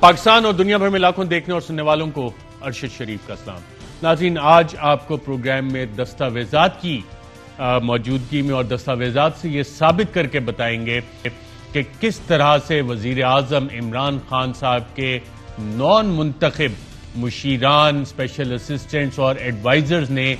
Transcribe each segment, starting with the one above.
पाकिस्तान और दुनिया भर में लाखों देखने और सुनने वालों को अरशद शरीफ का सलाम। नाज़रीन, आज आपको प्रोग्राम में दस्तावेजात की मौजूदगी में और दस्तावेजात से ये साबित करके बताएंगे कि किस तरह से वजीर आजम इमरान खान साहब के नॉन मुंतखब मुशीरान, स्पेशल असिस्टेंट्स और एडवाइजर्स ने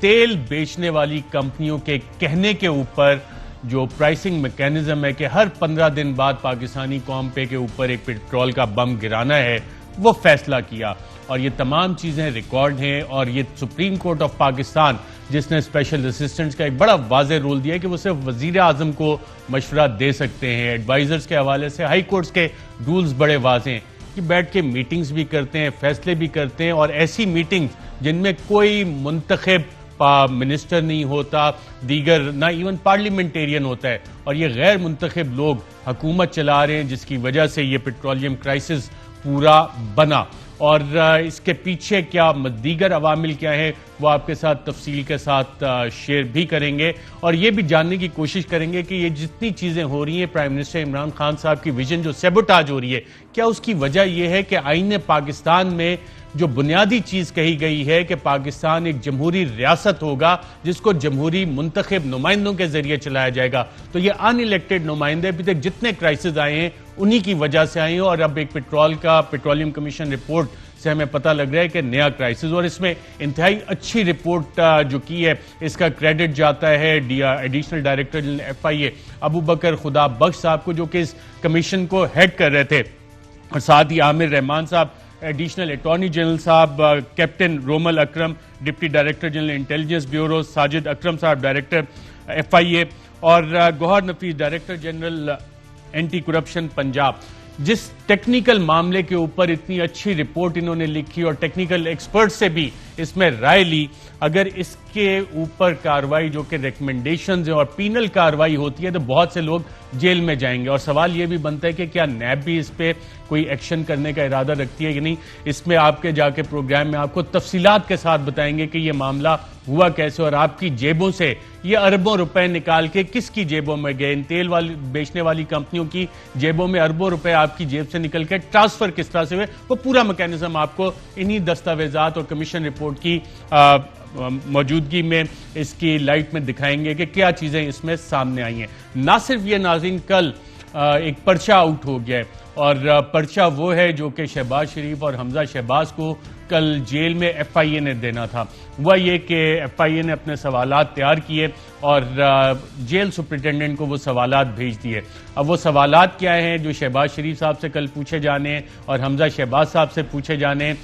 तेल बेचने वाली कंपनियों के कहने के ऊपर जो प्राइसिंग मैकेनिज्म है कि हर 15 दिन बाद पाकिस्तानी कौम पे के ऊपर एक पेट्रोल का बम गिराना है, वो फैसला किया। और ये तमाम चीज़ें रिकॉर्ड हैं और ये सुप्रीम कोर्ट ऑफ पाकिस्तान जिसने स्पेशल असिस्टेंट्स का एक बड़ा वाज़ेह रोल दिया है कि वो सिर्फ वजीर आजम को मशवरा दे सकते हैं। एडवाइजर्स के हवाले से हाई कोर्ट्स के रूल्स बड़े वाज़ेह हैं कि बैठ के मीटिंग्स भी करते हैं, फैसले भी करते हैं, और ऐसी मीटिंग्स जिनमें कोई मुंतखब मिनिस्टर नहीं होता, दीगर ना इवन पार्लियामेंटेरियन होता है, और ये गैर मुंतखब लोग हुकूमत चला रहे हैं, जिसकी वजह से ये पेट्रोलियम क्राइसिस पूरा बना। और इसके पीछे क्या दीगर अवामिल क्या है वो आपके साथ तफसील के साथ शेयर भी करेंगे, और ये भी जानने की कोशिश करेंगे कि ये जितनी चीज़ें हो रही हैं, प्राइम मिनिस्टर इमरान खान साहब की विजन जो सेबोटाज हो रही है, क्या उसकी वजह यह है कि आईन पाकिस्तान में जो बुनियादी चीज़ कही गई है कि पाकिस्तान एक जमहूरी रियासत होगा जिसको जमहूरी मुंतखब नुमाइंदों के जरिए चलाया जाएगा। तो ये अनइलेक्टेड नुमाइंदे अभी तक जितने क्राइसिस आए हैं उन्हीं की वजह से आए हैं, और अब एक पेट्रोलियम कमीशन रिपोर्ट से हमें पता लग रहा है कि नया क्राइसिस, और इसमें इंतहाई अच्छी रिपोर्ट जो की है इसका क्रेडिट जाता है additional director general FIA Abu Bakar Khuda Bakhsh साहब को, जो कि इस कमीशन को हेड कर रहे थे, और साथ ही आमिर रहमान साहब एडिशनल अटॉर्नी जनरल साहब, captain Romal Akram deputy director general intelligence bureau, Sajid Akram साहब डायरेक्टर FIA, और Gohar Nafees director general anti corruption Punjab. जिस टेक्निकल मामले के ऊपर इतनी अच्छी रिपोर्ट इन्होंने लिखी और टेक्निकल एक्सपर्ट से भी इसमें राय ली, अगर इसके ऊपर कार्रवाई जो कि रिकमेंडेशंस है और पीनल कार्रवाई होती है तो बहुत से लोग जेल में जाएंगे। और सवाल यह भी बनता है कि क्या नैब भी इस पे कोई एक्शन करने का इरादा रखती है कि नहीं। इसमें आपके जाके प्रोग्राम में आपको तफसीलात के साथ बताएंगे कि यह मामला हुआ कैसे, और आपकी जेबों से ये अरबों रुपए निकाल के किसकी जेबों में गए। इन तेल वाली बेचने वाली कंपनियों की जेबों में अरबों रुपए आपकी जेब से निकल के ट्रांसफर किस तरह से हुए, वो पूरा मैकेनिज्म आपको इन्हीं दस्तावेजात और कमीशन रिपोर्ट की मौजूदगी में इसकी लाइट में दिखाएंगे कि क्या चीजें इसमें सामने आई हैं। ना सिर्फ ये नाज़रीन, कल एक पर्चा आउट हो गया है, और पर्चा वो है जो कि शहबाज शरीफ और हमजा शहबाज को कल जेल में FIA ने देना था। वह ये कि FIA ने अपने सवालात तैयार किए और जेल सुप्रिटेंडेंट को वो सवालात भेज दिए। अब वो सवालात क्या हैं जो शहबाज शरीफ साहब से कल पूछे जाने हैं और हमजा शहबाज साहब से पूछे जाने हैं,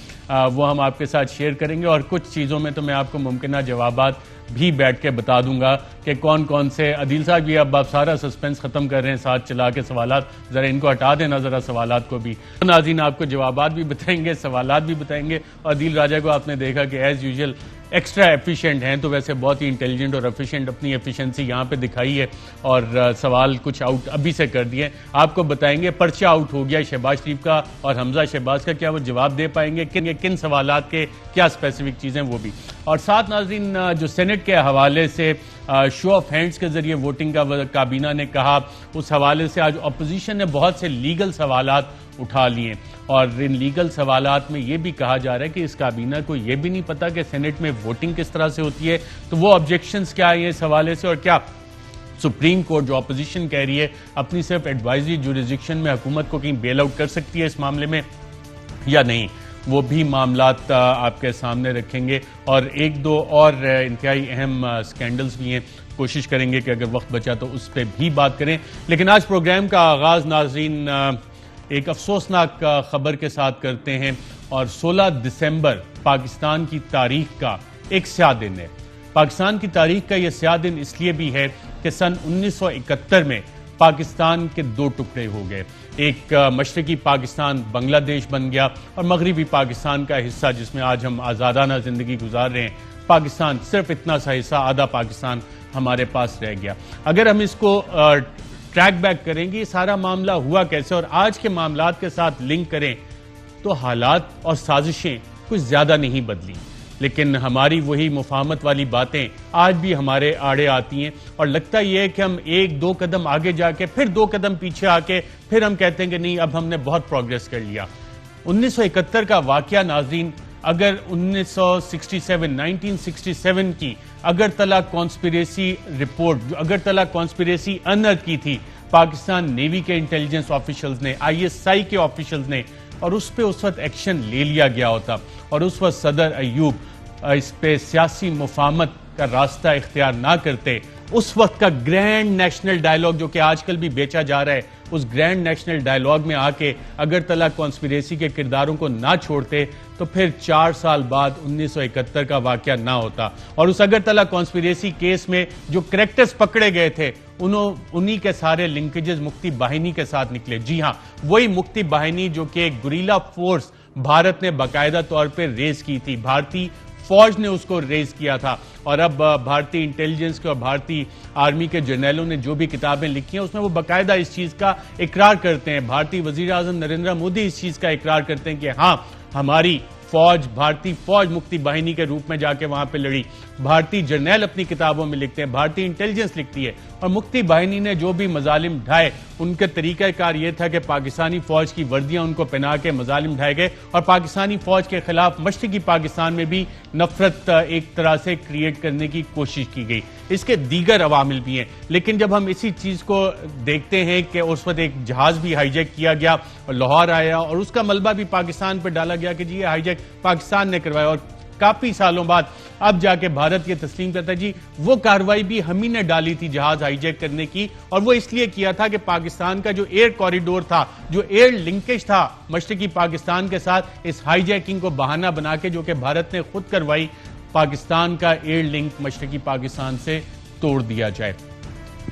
वो हम आपके साथ शेयर करेंगे, और कुछ चीज़ों में तो मैं आपको मुमकिन जवाबात भी बैठ के बता दूंगा कि कौन कौन से। अदील साहब भी अब आप सारा सस्पेंस खत्म कर रहे हैं साथ चला के सवालात, जरा इनको हटा देना जरा सवालात को भी। नाज़रीन, आपको जवाबात भी बताएंगे, सवालात भी बताएंगे, और अदील राजा को आपने देखा कि एज यूजुअल एक्स्ट्रा एफिशिएंट हैं, तो वैसे बहुत ही इंटेलिजेंट और एफिशिएंट अपनी एफिशिएंसी यहाँ पे दिखाई है, और सवाल कुछ आउट अभी से कर दिए। आपको बताएंगे पर्चा आउट हो गया शहबाज शरीफ का और हमजा शहबाज का, क्या वो जवाब दे पाएंगे, किन सवालात के क्या स्पेसिफिक चीज़ें, वो भी। और साथ नाज़रीन, जो सेनेट के हवाले से शो ऑफ हैंड्स के जरिए वोटिंग का काबीना ने कहा, उस हवाले से आज अपोजिशन ने बहुत से लीगल सवालात उठा लिए, और इन लीगल सवालात में ये भी कहा जा रहा है कि इस काबीना को ये भी नहीं पता कि सेनेट में वोटिंग किस तरह से होती है। तो वो ऑब्जेक्शंस क्या है इस हवाले से, और क्या सुप्रीम कोर्ट जो अपोजिशन कह रही है अपनी सिर्फ एडवाइजरी जुरिसडिक्शन में हुकूमत को कहीं बेल आउट कर सकती है इस मामले में या नहीं, वो भी मामलात आपके सामने रखेंगे। और एक दो और इंतहाई अहम स्कैंडल्स भी हैं, कोशिश करेंगे कि अगर वक्त बचा तो उस पर भी बात करें। लेकिन आज प्रोग्राम का आगाज़ नाज़रीन एक अफसोसनाक खबर के साथ करते हैं, और 16 दिसंबर पाकिस्तान की तारीख का एक स्याह दिन है। पाकिस्तान की तारीख का यह स्याह दिन इसलिए भी है कि सन 1971 में पाकिस्तान के दो टुकड़े हो गए। एक मशरकी पाकिस्तान बांग्लादेश बन गया, और मगरबी पाकिस्तान का हिस्सा जिसमें आज हम आज़ादाना ज़िंदगी गुजार रहे हैं, पाकिस्तान, सिर्फ इतना सा हिस्सा, आधा पाकिस्तान हमारे पास रह गया। अगर हम इसको ट्रैक बैक करेंगे सारा मामला हुआ कैसे और आज के मामलात के साथ लिंक करें, तो हालात और साजिशें कुछ ज़्यादा नहीं बदली, लेकिन हमारी वही मुफाहमत वाली बातें आज भी हमारे आड़े आती हैं, और लगता यह है कि हम एक दो कदम आगे जाके फिर दो कदम पीछे आके फिर हम कहते हैं कि नहीं अब हमने बहुत प्रोग्रेस कर लिया। 1971 का वाकया नाज़रीन, अगर 1967 की Agartala conspiracy report, Agartala conspiracy अनर्थ की थी पाकिस्तान नेवी के इंटेलिजेंस ऑफिशियल्स ने, आईएसआई के ऑफिशियल्स ने, और उस पर उस वक्त एक्शन ले लिया गया होता और उस वक्त सदर अयूब इस पे सियासी मुफाहमत का रास्ता इख्तियार ना करते, उस वक्त का ग्रैंड नेशनल डायलॉग जो कि आजकल भी बेचा जा रहा है, उस ग्रैंड नेशनल डायलॉग में आके अगरतला कॉन्स्पिरेसी के किरदारों को ना छोड़ते, तो फिर 4 साल बाद 1971 का वाकया ना होता। और उस अगरतला कॉन्स्पिरेसी केस में जो करेक्टर्स पकड़े गए थे, उन्हीं के सारे लिंकेजेस मुक्ति बाहिनी के साथ निकले। जी हां, वही मुक्ति बाहिनी जो कि एक गुरीला फोर्स भारत ने बाकायदा तौर पर रेज की थी, भारतीय फौज ने उसको रेज किया था। और अब भारतीय इंटेलिजेंस के और भारतीय आर्मी के जर्नलों ने जो भी किताबें लिखी हैं उसमें वो बाकायदा इस चीज का इकरार करते हैं। भारतीय वजीर आजम नरेंद्र मोदी इस चीज का इकरार करते हैं कि हां, हमारी फौज, भारतीय फौज मुक्ति बाहिनी के रूप में जाके वहां पे लड़ी। भारतीय जर्नल अपनी किताबों में लिखते हैं, भारतीय इंटेलिजेंस लिखती है। और मुक्ति बाहिनी ने जो भी मजालिम ढाए, उनके तरीकाकार यह था कि पाकिस्तानी फौज की वर्दियां उनको पहना के मजालिम ढाए गए और पाकिस्तानी फौज के खिलाफ मशरकी पाकिस्तान में भी नफरत एक तरह से क्रिएट करने की कोशिश की गई। इसके दीगर अवामिल भी हैं, लेकिन जब हम इसी चीज को देखते हैं कि उस वक्त एक जहाज भी हाईजैक किया गया और लाहौर आया और उसका मलबा भी पाकिस्तान पर डाला गया कि जी ये हाईजैक पाकिस्तान ने करवाया, और काफी सालों बाद अब जाके भारत ये तस्लीम करता है जी वो कार्रवाई भी हम ही ने डाली थी जहाज हाईजैक करने की, और वो इसलिए किया था कि पाकिस्तान का जो एयर कॉरिडोर था, जो एयर लिंकेज था मशरकी पाकिस्तान के साथ, इस हाईजैकिंग को बहाना बना के, जो कि भारत ने खुद करवाई, पाकिस्तान का एयर लिंक मशरकी पाकिस्तान से तोड़ दिया जाए।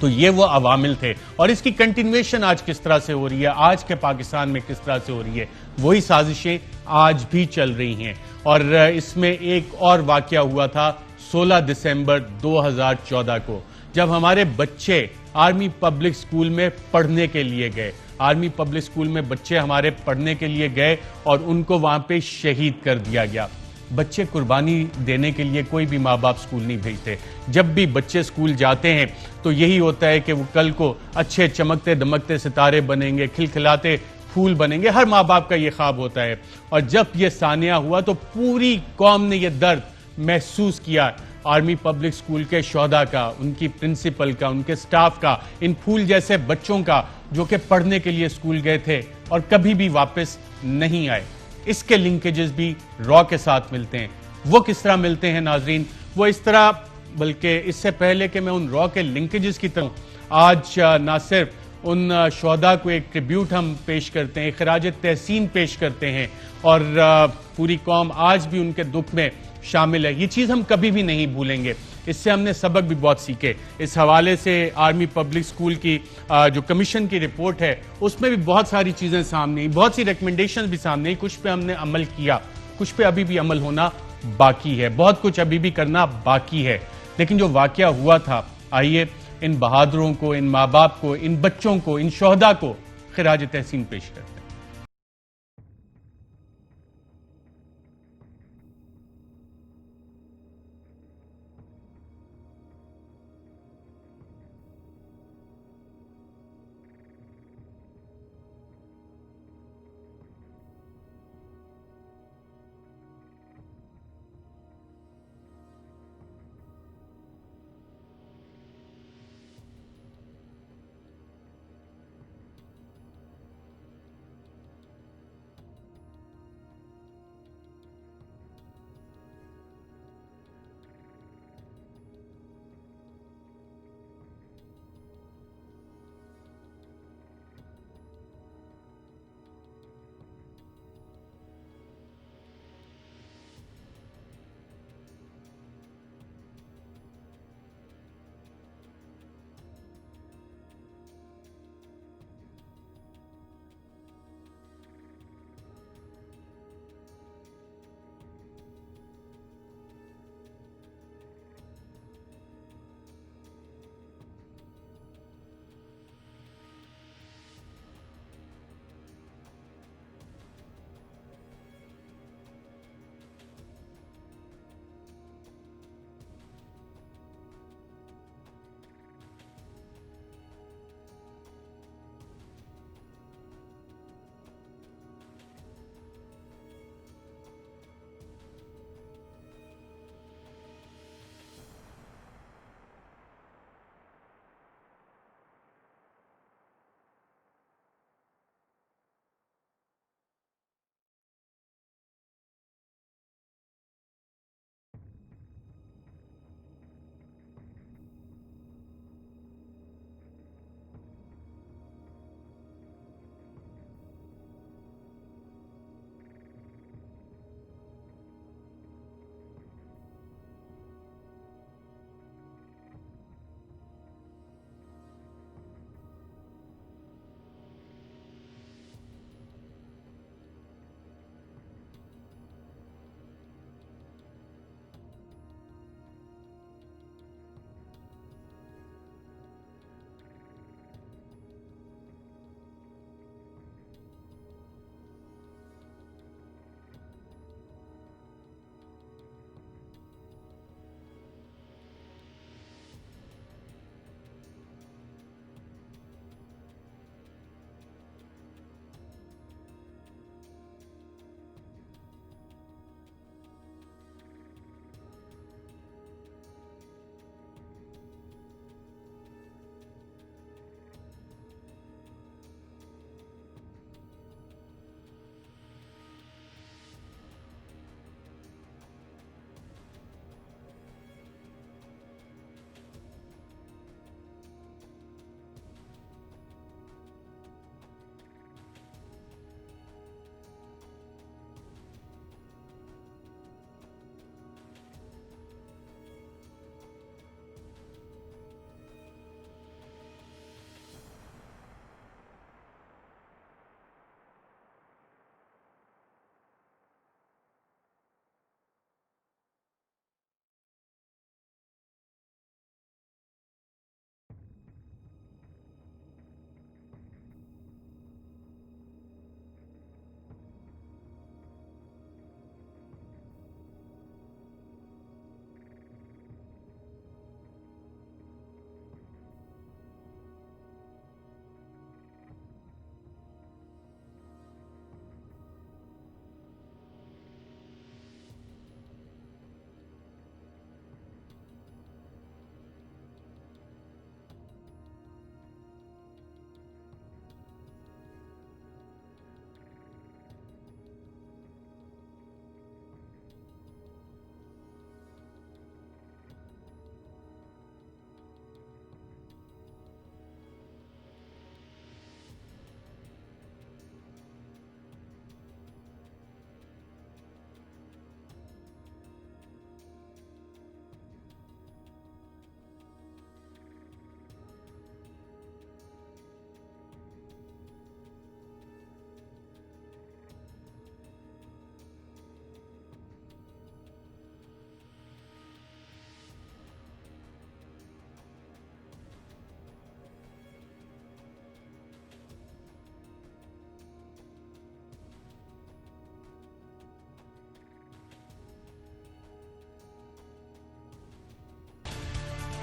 तो ये वो अवामिल थे और इसकी कंटिन्यूएशन आज किस तरह से हो रही है, आज के पाकिस्तान में किस तरह से हो रही है, वही साजिशें आज भी चल रही हैं। और इसमें एक और वाकया हुआ था 16 दिसंबर 2014 को, जब हमारे बच्चे आर्मी पब्लिक स्कूल में पढ़ने के लिए गए। आर्मी पब्लिक स्कूल में बच्चे हमारे पढ़ने के लिए गए और उनको वहां पे शहीद कर दिया गया। बच्चे कुर्बानी देने के लिए कोई भी माँ बाप स्कूल नहीं भेजते। जब भी बच्चे स्कूल जाते हैं तो यही होता है कि वो कल को अच्छे चमकते दमकते सितारे बनेंगे, खिलखिलाते फूल बनेंगे। हर माँ बाप का ये ख्वाब होता है। और जब ये सानिया हुआ तो पूरी कौम ने ये दर्द महसूस किया, आर्मी पब्लिक स्कूल के शोहदा का, उनकी प्रिंसिपल का, उनके स्टाफ का, इन फूल जैसे बच्चों का जो कि पढ़ने के लिए स्कूल गए थे और कभी भी वापस नहीं आए। इसके लिंकेजेस भी रॉ के साथ मिलते हैं। वो किस तरह मिलते हैं नाजरीन? वो इस तरह, बल्कि इससे पहले कि मैं उन रॉ के लिंकेजेस की तरफ, आज ना सिर्फ उन शोहदा को एक ट्रिब्यूट हम पेश करते हैं, खराज तहसीन पेश करते हैं और पूरी कौम आज भी उनके दुख में शामिल है। ये चीज़ हम कभी भी नहीं भूलेंगे। इससे हमने सबक भी बहुत सीखे। इस हवाले से आर्मी पब्लिक स्कूल की जो कमीशन की रिपोर्ट है उसमें भी बहुत सारी चीज़ें सामने आई, बहुत सी रिकमेंडेशंस भी सामने आई। कुछ पे हमने अमल किया, कुछ पे अभी भी अमल होना बाकी है, बहुत कुछ अभी भी करना बाकी है। लेकिन जो वाकया हुआ था, आइए इन बहादुरों को, इन माँ बाप को, इन बच्चों को, इन शोहदा को खिराज तहसीन पेश करते हैं।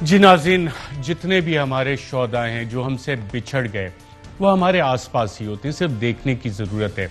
जी नाज़रीन, जितने भी हमारे शोधा हैं जो हमसे बिछड़ गए वो हमारे आसपास ही होते हैं। सिर्फ देखने की ज़रूरत है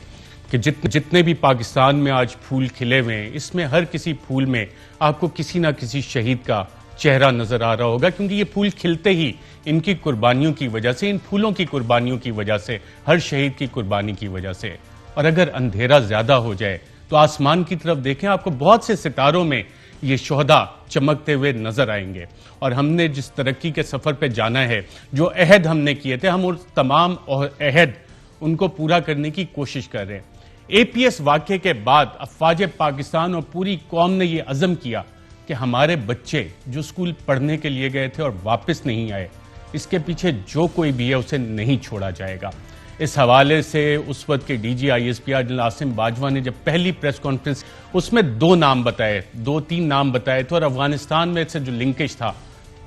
कि जितने भी पाकिस्तान में आज फूल खिले हुए हैं, इसमें हर किसी फूल में आपको किसी ना किसी शहीद का चेहरा नजर आ रहा होगा, क्योंकि ये फूल खिलते ही इनकी कुर्बानियों की वजह से, इन फूलों की कुर्बानियों की वजह से, हर शहीद की कुर्बानी की वजह से। और अगर अंधेरा ज्यादा हो जाए तो आसमान की तरफ देखें, आपको बहुत से सितारों में ये शोहदा चमकते हुए नजर आएंगे। और हमने जिस तरक्की के सफर पे जाना है, जो अहद हमने किए थे, हम उस तमाम अहद उनको पूरा करने की कोशिश कर रहे हैं। एपीएस वाक़े के बाद अफवाज पाकिस्तान और पूरी कौम ने यह अज़म किया कि हमारे बच्चे जो स्कूल पढ़ने के लिए गए थे और वापस नहीं आए, इसके पीछे जो कोई भी है उसे नहीं छोड़ा जाएगा। इस हवाले से उस वक्त के DG ISPR general Asim Bajwa ने जब पहली प्रेस कॉन्फ्रेंस, उसमें 2 नाम बताए, 2-3 नाम बताए थे, और अफगानिस्तान में से जो लिंकेज था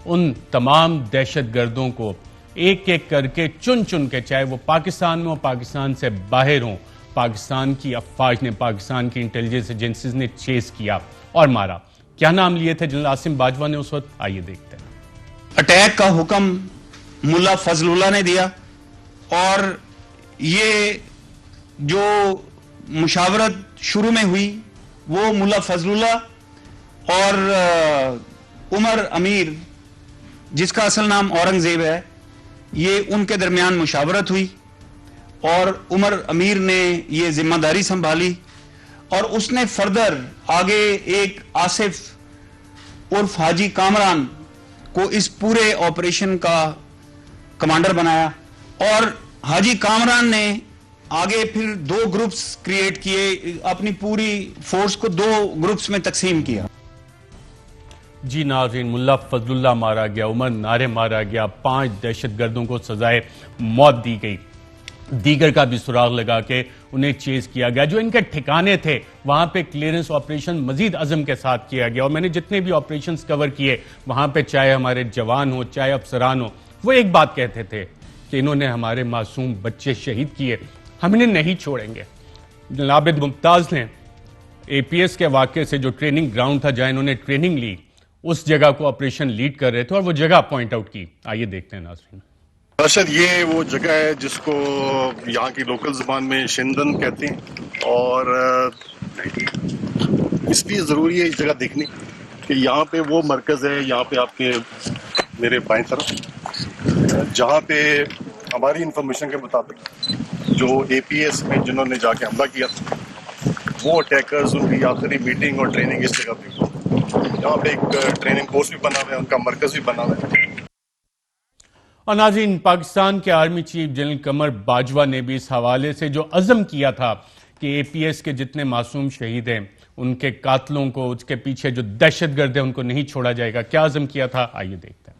उन तमाम दहशतगर्दों को एक एक करके चुन चुन के, चाहे वो पाकिस्तान में हो, पाकिस्तान से बाहर हो, पाकिस्तान की अफवाज ने, पाकिस्तान की इंटेलिजेंस एजेंसीज ने चेस किया और मारा। क्या नाम लिए थे जनरल आसिम बाजवा ने उस वक्त, आइए देखते हैं। अटैक का हुक्म मुल्ला फजलुल्लाह ने दिया, और ये जो मुशावरत शुरू में हुई वो मुल्ला फजलुल्लाह और उमर अमीर, जिसका असल नाम औरंगजेब है, ये उनके दरमियान मुशावरत हुई और उमर अमीर ने ये जिम्मेदारी संभाली और उसने फर्दर आगे एक आसिफ उर्फ हाजी कामरान को इस पूरे ऑपरेशन का कमांडर बनाया। और हाजी कामरान ने आगे फिर 2 ग्रुप्स क्रिएट किए, अपनी पूरी फोर्स को 2 ग्रुप्स में तकसीम किया। जी नाज़रीन, मुल्ला फजलुल्लाह मारा गया, उमर नारे मारा गया, 5 दहशतगर्दों को सजाए मौत दी गई, दीगर का भी सुराग लगा के उन्हें चेज किया गया। जो इनके ठिकाने थे वहां पे क्लियरेंस ऑपरेशन मजीद अज़म के साथ किया गया। और मैंने जितने भी ऑपरेशंस कवर किए वहां पे, चाहे हमारे जवान हो चाहे अफसरान हो, वो एक बात कहते थे कि इन्होंने हमारे मासूम बच्चे शहीद किए, हम इन्हें नहीं छोड़ेंगे। जनाब मुमताज ने एपीएस के वाक़े से, जो ट्रेनिंग ग्राउंड था जहां इन्होंने ट्रेनिंग ली, उस जगह को ऑपरेशन लीड कर रहे थे और वो जगह पॉइंट आउट की। आइए देखते हैं नाज़रीन। अरशद, ये वो जगह है जिसको यहाँ की लोकल ज़बान में शिंदन कहते हैं, और इसलिए ज़रूरी है इस जगह देखनी कि यहाँ पे वो मरकज़ है, यहाँ पे आपके मेरे बाएं तरफ, जहाँ पे हमारी इंफॉर्मेशन के मुताबिक जो एपीएस में जिन्होंने जाके हमला किया था, वो अटैकर्स, उनकी आखिरी मीटिंग और ट्रेनिंग इस जगह पे, यहाँ पे एक ट्रेनिंग कोर्स भी बना हुआ है, उनका मरकज़ भी बना हुआ है। और नाज़रीन, पाकिस्तान के आर्मी चीफ जनरल कमर बाजवा ने भी इस हवाले से जो अज़म किया था कि एपीएस के जितने मासूम शहीद हैं, उनके कातलों को, उसके पीछे जो दहशतगर्द है, उनको नहीं छोड़ा जाएगा। क्या अज़म किया था, आइए देखते हैं।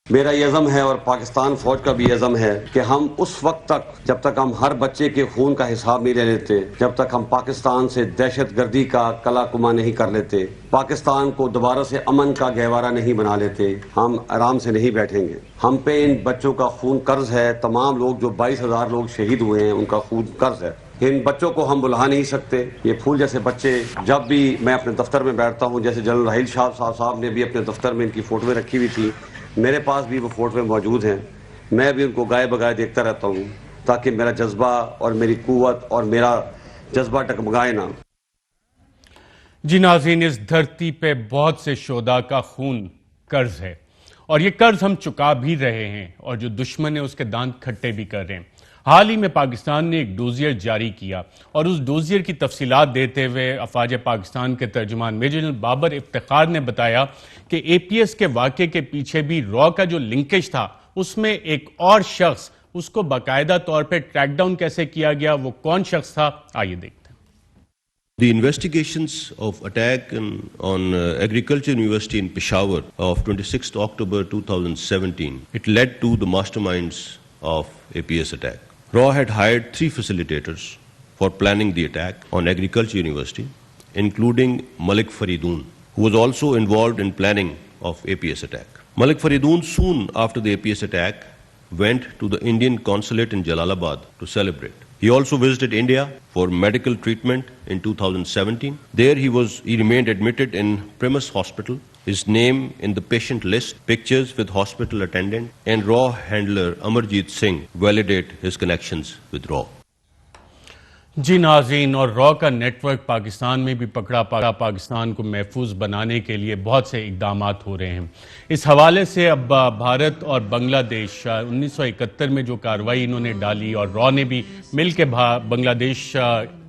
मेरा ये अज़म है और पाकिस्तान फौज का भी अज़म है कि हम उस वक्त तक, जब तक हम हर बच्चे के खून का हिसाब नहीं ले लेते, जब तक हम पाकिस्तान से दहशतगर्दी का कलाकुमा नहीं कर लेते, पाकिस्तान को दोबारा से अमन का गहवारा नहीं बना लेते, हम आराम से नहीं बैठेंगे। हम पे इन बच्चों का खून कर्ज है। तमाम लोग, जो 22,000 लोग शहीद हुए हैं, उनका खून कर्ज है। इन बच्चों को हम बुला नहीं सकते। ये फूल जैसे बच्चे, जब भी मैं अपने दफ्तर में बैठता हूँ, जैसे जनरल राहिल शाह साहब ने भी अपने दफ्तर में इनकी फोटोएं रखी हुई थी, मेरे पास भी वो फोटोएं मौजूद हैं। मैं भी उनको गाए बगाए देखता रहता हूँ ताकि मेरा जज्बा और मेरी कुव्वत और मेरा जज्बा टकमगाए ना। जी नाज़रीन, इस धरती पे बहुत से शोधा का खून कर्ज है और ये कर्ज हम चुका भी रहे हैं, और जो दुश्मन है उसके दांत खट्टे भी कर रहे हैं। हाल ही में पाकिस्तान ने एक डोजियर जारी किया और उस डोजियर की तफसीलात देते हुए अफवाज पाकिस्तान के तर्जुमान मेजर जनरल बाबर इफ्तिखार ने बताया कि एपीएस के वाक़े के पीछे भी रॉ का जो लिंकेज था, उसमें एक और शख्स, उसको बाकायदा तौर पर ट्रैक डाउन कैसे किया गया, वो कौन शख्स था, आइए देखते हैं। The investigations of attack on Agriculture University in Peshawar of 26th October 2017, it led to the masterminds of APS attack. RAW had hired 3 facilitators for planning the attack on Agriculture University, including Malik Faridoon, who was also involved in planning of APS attack. Malik Faridoon, soon after the APS attack, went to the Indian consulate in Jalalabad to celebrate. He also visited India for medical treatment in 2017. There he remained admitted in Primus Hospital. his name in the patient list, pictures with hospital attendant, and RAW handler Amarjeet Singh validate his connections with RAW. जी नाज़रीन, और raw का network Pakistan में भी पकड़ा पाकिस्तान को महफूज बनाने के लिए बहुत से इकदाम हो रहे हैं। इस हवाले से अब भारत और बांग्लादेश 1971 में जो कार्रवाई इन्होंने डाली और रॉ ने भी मिल के बांग्लादेश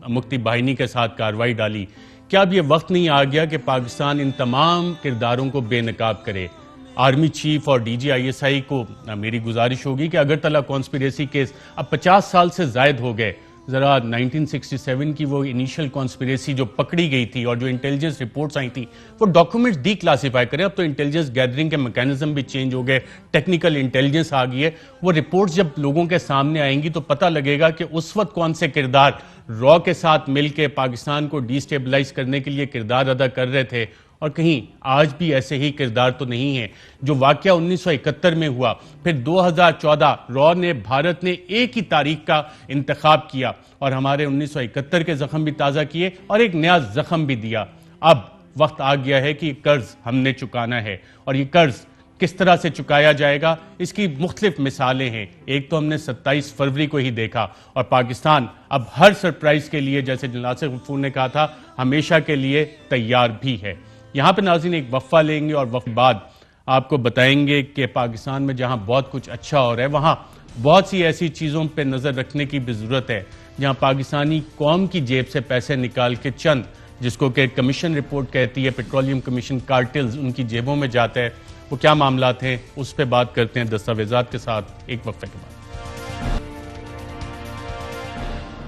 मुक्ति बाहिनी के साथ कार्रवाई डाली, क्या अब ये वक्त नहीं आ गया कि पाकिस्तान इन तमाम किरदारों को बेनकाब करे? आर्मी चीफ और DGISI को मेरी गुजारिश होगी कि अगरतला कॉन्स्पिरेसी केस अब 50 साल से जायद हो गए, ज़रा 1967 की वो इनिशियल कॉन्स्पिरेसी जो पकड़ी गई थी और जो इंटेलिजेंस रिपोर्ट्स आई थी वो डॉक्यूमेंट्स डी क्लासीफाई करें। अब तो इंटेलिजेंस गैदरिंग के मैकेनिज्म भी चेंज हो गए, टेक्निकल इंटेलिजेंस आ गई है। वो रिपोर्ट्स जब लोगों के सामने आएंगी तो पता लगेगा कि उस वक्त कौन से किरदार रॉ के साथ मिलकर पाकिस्तान को डिस्टेबलाइज करने के लिए किरदार अदा कर रहे थे और कहीं आज भी ऐसे ही किरदार तो नहीं है। जो वाकया 1971 में हुआ, फिर 2014 रॉ ने भारत ने एक ही तारीख का इंतखाब किया और हमारे 1971 के जख्म भी ताज़ा किए और एक नया जख्म भी दिया। अब वक्त आ गया है कि कर्ज हमने चुकाना है और ये कर्ज किस तरह से चुकाया जाएगा, इसकी मुख्तलिफ मिसालें हैं। एक तो हमने 27 फरवरी को ही देखा और पाकिस्तान अब हर सरप्राइज के लिए, जैसे नासिर गफूर ने कहा था, हमेशा के लिए तैयार भी है। यहाँ पे नाज़रीन एक वक्फा लेंगे और वक्त बाद आपको बताएंगे कि पाकिस्तान में जहाँ बहुत कुछ अच्छा हो रहा है वहाँ बहुत सी ऐसी चीज़ों पे नज़र रखने की भी ज़रूरत है जहाँ पाकिस्तानी कौम की जेब से पैसे निकाल के चंद, जिसको कि कमीशन रिपोर्ट कहती है, पेट्रोलियम कमीशन कार्टेल्स, उनकी जेबों में जाता है। वो क्या मामलात हैं उस पर बात करते हैं दस्तावेज़ात के साथ एक वक्फे के बाद।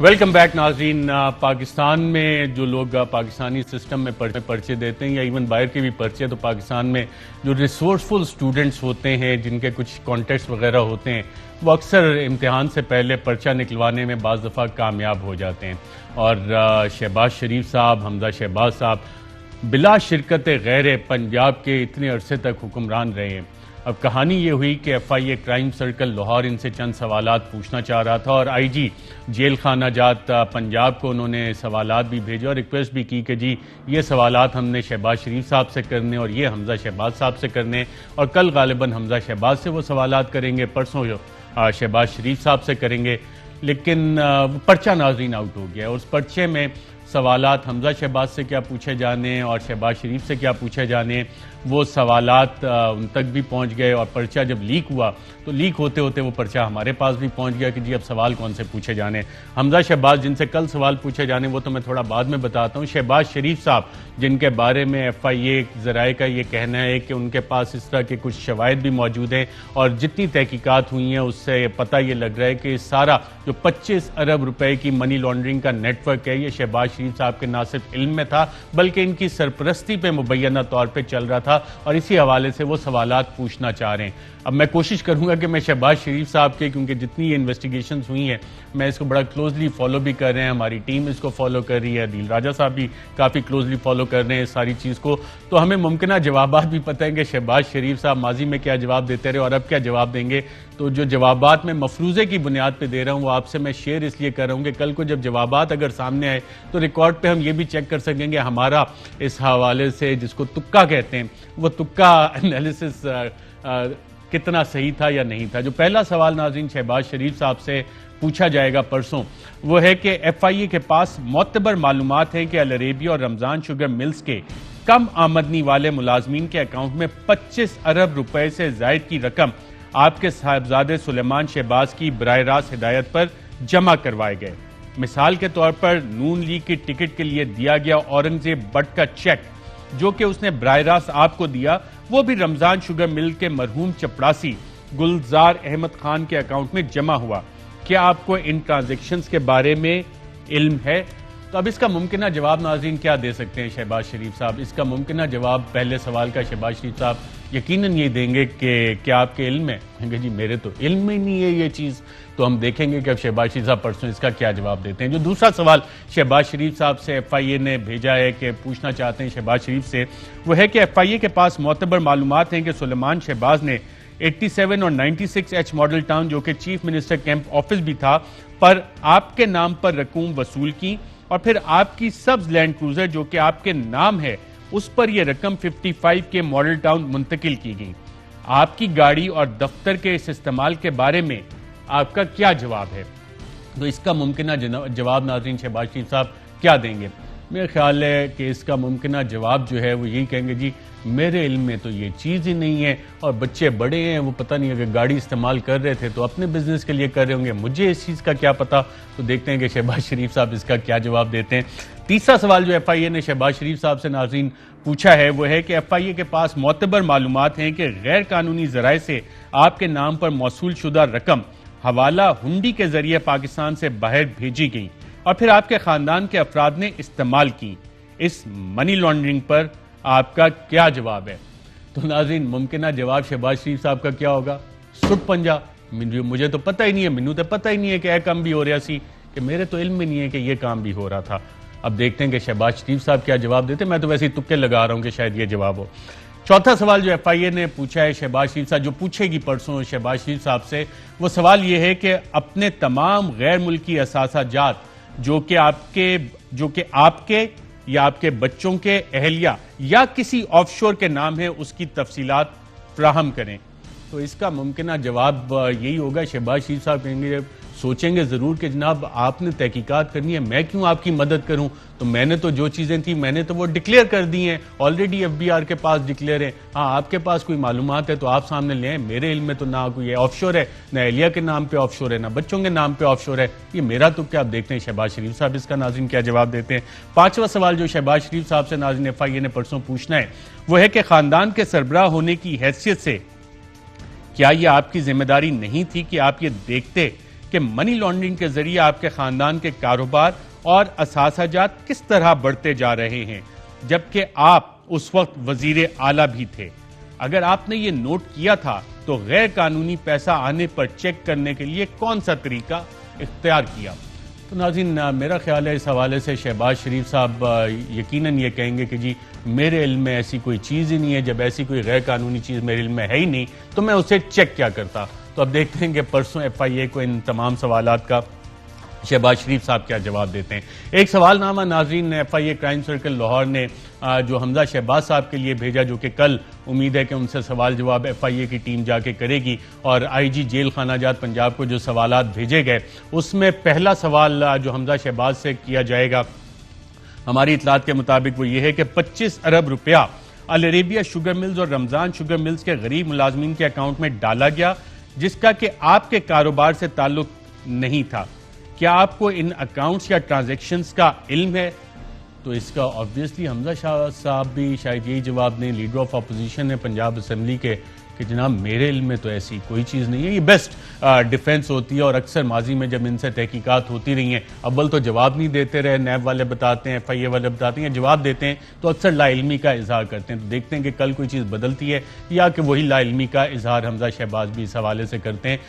वेलकम बैक नाज़रीन। पाकिस्तान में जो लोग पाकिस्तानी सिस्टम में पर्चे देते हैं या इवन बाहर के भी पर्चे, तो पाकिस्तान में जो रिसोर्सफुल स्टूडेंट्स होते हैं जिनके कुछ कॉन्टेस्ट वगैरह होते हैं वो अक्सर इम्तिहान से पहले पर्चा निकलवाने में बाज़ दफ़ा कामयाब हो जाते हैं। और शहबाज शरीफ साहब, हमजा शहबाज साहब बिला शिरकत गैर पंजाब के इतने अरसे तक हुक्मरान रहे हैं। अब कहानी ये हुई कि FIA क्राइम सर्कल लाहौर इनसे चंद सवालात पूछना चाह रहा था और IG जेल खाना जात पंजाब को उन्होंने सवालात भी भेजे और रिक्वेस्ट भी की कि जी ये सवालात हमने शहबाज शरीफ साहब से करने और ये हमजा शहबाज साहब से करने, और कल गालिबन हमजा शहबाज से वो सवालात करेंगे, परसों शहबाज शरीफ साहब से करेंगे। लेकिन पर्चा नाज़रीन आउट हो गया और उस पर्चे में सवालात हमजा शहबाज से क्या पूछे जाने और शहबाज शरीफ से क्या पूछे जाने, वो सवालात उन तक भी पहुंच गए। और पर्चा जब लीक हुआ तो लीक होते होते वो पर्चा हमारे पास भी पहुंच गया कि जी अब सवाल कौन से पूछे जाने। हमजा शहबाज जिनसे कल सवाल पूछे जाने वो तो मैं थोड़ा बाद में बताता हूँ। शहबाज शरीफ साहब जिनके बारे में FIA ज़राए का ये कहना है कि उनके पास इस तरह के कुछ शवाहिद भी मौजूद हैं और जितनी तहकीकात हुई हैं उससे पता ये लग रहा है कि सारा जो 25 अरब रुपए की मनी लॉन्ड्रिंग का नेटवर्क है ये शहबाज शरीफ साहब के ना सिर्फ इल्म में था बल्कि इनकी सरपरस्ती पे मुबैना तौर पर चल रहा था और इसी हवाले से वो सवालात पूछना चाह रहे हैं। अब मैं कोशिश करूंगा कि मैं शहबाज शरीफ साहब के, क्योंकि जितनी ये इन्वेस्टिगेशंस हुई हैं मैं इसको बड़ा क्लोजली फॉलो भी कर रहे हैं, हमारी टीम इसको फॉलो कर रही है, दिल राजा साहब भी काफ़ी क्लोजली फॉलो कर रहे हैं इस सारी चीज़ को, तो हमें मुमकिन जवाबात भी पता है कि शहबाज शरीफ साहब माजी में क्या जवाब देते रहे और अब क्या जवाब देंगे। तो जो जवाबात मैं मफरूज़े की बुनियाद पर दे रहा हूँ वो आपसे मैं शेयर इसलिए कर रहा हूँ कि कल को जब जवाबात अगर सामने आए तो रिकॉर्ड पर हम ये भी चेक कर सकेंगे हमारा इस हवाले से, जिसको तुक्का कहते हैं, वो तुक्का एनालिसिस कितना सही था या नहीं था। जो पहला सवाल नाज़रीन शहबाज शरीफ साहब से पूछा जाएगा परसों वो है कि FIA के पास मोतबर मालूमात है कि अल अरेबिया और रमज़ान शुगर मिल्स के कम आमदनी वाले मुलाजमीन के अकाउंट में 25 अरब रुपए से ज़ायद की रकम आपके साहबजादे सुलेमान शहबाज की बराह रास्त हिदायत पर जमा करवाए गए। मिसाल के तौर पर नून लीग की टिकट के लिए दिया गया औरंगजेब बट का चेक जो कि उसने बराह रास्त आपको दिया वो भी रमजान शुगर मिल के मरहूम चपड़ासी गुलजार अहमद खान के अकाउंट में जमा हुआ। क्या आपको इन ट्रांजैक्शंस के बारे में इल्म है? तो अब इसका मुमकिन जवाब नाज़रीन क्या दे सकते हैं शहबाज शरीफ साहब? इसका मुमकिन जवाब पहले सवाल का शहबाज शरीफ साहब यकीनन ये देंगे कि क्या आपके इल्म है? कहेंगे जी मेरे तो इल्म ही नहीं है ये चीज़। तो हम देखेंगे कि अब शहबाज शरीफ साहब परसों इसका क्या जवाब देते हैं। जो दूसरा सवाल शहबाज शरीफ साहब से FIA ने भेजा है कि पूछना चाहते हैं शहबाज शरीफ से, वो है कि FIA के पास मोतबर मालूमात हैं कि सुलेमान शहबाज ने 87 और 96H मॉडल टाउन जो कि चीफ मिनिस्टर कैंप ऑफिस भी था पर आपके नाम पर रकूम वसूल की और फिर आपकी सब्ज लैंड क्रूजर जो कि आपके नाम है उस पर यह रकम 55 के मॉडल टाउन मुंतकिल की गई। आपकी गाड़ी और दफ्तर के इस इस्तेमाल के बारे में आपका क्या जवाब है? तो इसका मुमकिना जवाब नाज़रीन शहबाज शरीफ साहब क्या देंगे? मेरा ख्याल है कि इसका मुमकिना जवाब जो है वो यही कहेंगे, जी मेरे इल्म में तो ये चीज़ ही नहीं है, और बच्चे बड़े हैं, वो पता नहीं अगर गाड़ी इस्तेमाल कर रहे थे तो अपने बिजनेस के लिए कर रहे होंगे, मुझे इस चीज़ का क्या पता। तो देखते हैं कि शहबाज शरीफ साहब इसका क्या जवाब देते हैं। तीसरा सवाल जो FIA ने शहबाज शरीफ साहब से नाज़रीन पूछा है वो है कि FIA के पास मोतबर मालूमात हैं कि गैर कानूनी ज़राए से आपके नाम पर मौसूल शुदा रकम हवाला हुंडी के जरिए पाकिस्तान से बाहर भेजी गई और फिर आपके खानदान के अफराद ने इस्तेमाल की। इस मनी लॉन्ड्रिंग पर आपका क्या जवाब है? तो नाज़रीन मुमकिना जवाब शहबाज शरीफ साहब का क्या होगा? सुट पंजा, मुझे तो पता ही नहीं है, मैनू तो पता ही नहीं है कि यह काम भी हो रहा सी, कि मेरे तो इल्म में नहीं है कि यह काम भी हो रहा था। अब देखते हैं कि शहबाज शरीफ साहब क्या जवाब देते हैं। मैं तो वैसे ही तुक्के लगा रहा हूं कि शायद ये जवाब हो। चौथा सवाल जो FIA ने पूछा है शहबाज शरीफ साहब, जो पूछेगी परसों शहबाज शरीफ साहब से, वो सवाल ये है कि अपने तमाम गैर मुल्की असासाजात जो कि आपके या आपके बच्चों के अहलिया या किसी ऑफशोर के नाम है उसकी तफसीलात फ्राहम करें। तो इसका मुमकिना जवाब यही होगा, शहबाज शरीफ साहब कहेंगे, सोचेंगे ज़रूर कि जनाब आपने तहकीकात करनी है, मैं क्यों आपकी मदद करूं, तो मैंने तो जो चीज़ें थी मैंने तो वो डिक्लेयर कर दी हैं, ऑलरेडी FBR के पास डिक्लेयर है। हाँ, आपके पास कोई मालूमात है तो आप सामने ले आए, मेरे इल्म में तो ना कोई ऑफशोर है, ना एहलिया के नाम पे ऑफशोर है, ना बच्चों के नाम पे ऑफशोर है, ये मेरा तो क्या। आप देखते हैं शहबाज शरीफ साहब इसका नाज़रीन क्या जवाब देते हैं। पांचवा सवाल जो शहबाज शरीफ साहब से नाज़रीन FIA ने परसों पूछना है वो है कि खानदान के सरबराह होने की हैसियत से क्या यह आपकी जिम्मेदारी नहीं थी कि आप ये देखते कि मनी लॉन्ड्रिंग के जरिए आपके खानदान के कारोबार और असासाजात किस तरह बढ़ते जा रहे हैं, जबकि आप उस वक्त वजीर आला भी थे। अगर आपने ये नोट किया था तो गैर कानूनी पैसा आने पर चेक करने के लिए कौन सा तरीका इख्तियार किया? तो नाज़रीन मेरा ख्याल है इस हवाले से शहबाज शरीफ साहब यकीनन ये कहेंगे कि जी मेरे इल्म में ऐसी कोई चीज़ ही नहीं है, जब ऐसी कोई गैर कानूनी चीज़ मेरे इल्म में है ही नहीं तो मैं उसे चेक क्या करता। तो अब देखते हैं कि परसों FIA को इन तमाम सवालात का शहबाज शरीफ साहब क्या जवाब देते हैं। एक सवालनामा नाज़रीन FIA क्राइम सर्कल लाहौर ने जो हमजा शहबाज साहब के लिए भेजा, जो कि कल उम्मीद है कि उनसे सवाल जवाब FIA की टीम जाके करेगी, और IG जेल खानाजात पंजाब को जो सवालात भेजे गए उसमें पहला सवाल जो हमजा शहबाज से किया जाएगा हमारी इतलात के मुताबिक वो ये है कि 25 अरब रुपया अल अरेबिया शुगर मिल्स और रमजान शुगर मिल्स के गरीब मुलाजमीन के अकाउंट में डाला गया, जिसका कि आपके कारोबार से ताल्लुक नहीं था। क्या आपको इन अकाउंट्स या ट्रांजैक्शंस का इल्म है? तो इसका ऑब्वियसली हमजा शाह साहब भी शायद यही जवाब दें, लीडर ऑफ अपोजिशन है पंजाब असेंबली के, कि जनाब मेरे इल्म में तो ऐसी कोई चीज़ नहीं है। ये बेस्ट डिफेंस होती है, और अक्सर माजी में जब इनसे तहकीकात होती रही हैं, अव्वल तो जवाब नहीं देते रहे, नैब वाले बताते हैं, FIA वाले बताते हैं, जवाब देते हैं तो अक्सर लाइल्मी का इजहार करते हैं। तो देखते हैं कि कल कोई चीज़ बदलती है या कि वही लाइल्मी का इजहार हमजा शहबाज भी इस हवाले से करते हैं।